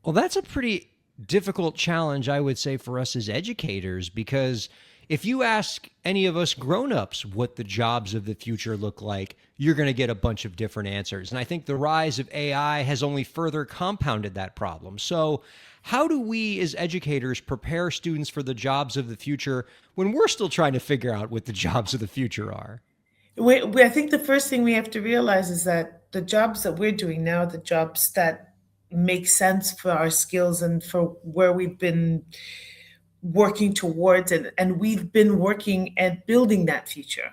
Well, that's a pretty difficult challenge, I would say, for us as educators, because if you ask any of us grown-ups what the jobs of the future look like, you're going to get a bunch of different answers. And I think the rise of AI has only further compounded that problem. So, how do we as educators prepare students for the jobs of the future when we're still trying to figure out what the jobs of the future are? I think the first thing we have to realize is that the jobs that we're doing now, the jobs that make sense for our skills and for where we've been working towards, and we've been working at building that future.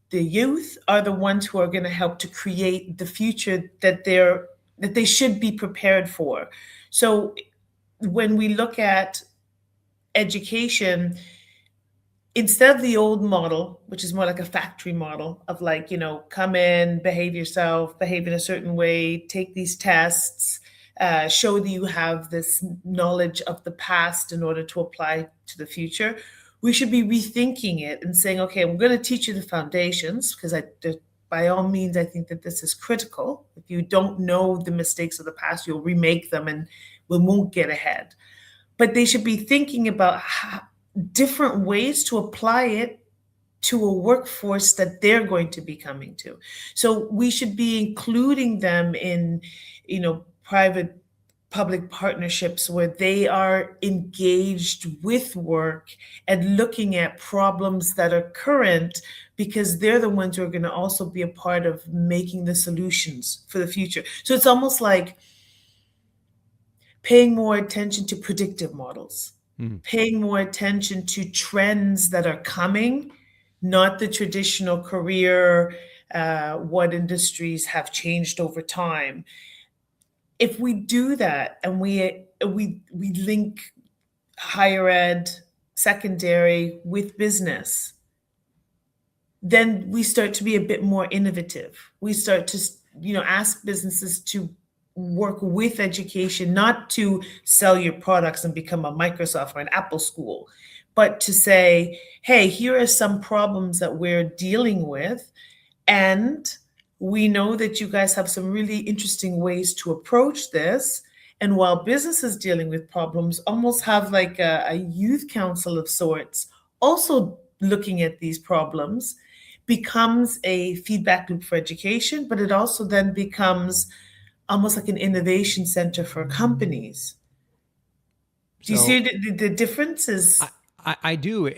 The youth are the ones who are going to help to create the future that they should be prepared for. So when we look at education, instead of the old model, which is more like a factory model of like, come in, behave yourself, behave in a certain way, take these tests, show that you have this knowledge of the past in order to apply to the future. We should be rethinking it and saying, okay, we're going to teach you the foundations because by all means, I think that this is critical. If you don't know the mistakes of the past, you'll remake them and we won't get ahead. But they should be thinking about different ways to apply it to a workforce that they're going to be coming to. So we should be including them in, private public partnerships where they are engaged with work and looking at problems that are current, because they're the ones who are going to also be a part of making the solutions for the future. So it's almost like paying more attention to predictive models, Hmm. paying more attention to trends that are coming, not the traditional career, what industries have changed over time. If we do that and we link higher ed, secondary with business, then we start to be a bit more innovative. We start to, ask businesses to work with education, not to sell your products and become a Microsoft or an Apple school, but to say, hey, here are some problems that we're dealing with. And we know that you guys have some really interesting ways to approach this. And while business is dealing with problems, almost have like a youth council of sorts, also looking at these problems, becomes a feedback loop for education, but it also then becomes almost like an innovation center for companies. Do you see So, the difference I, is I do.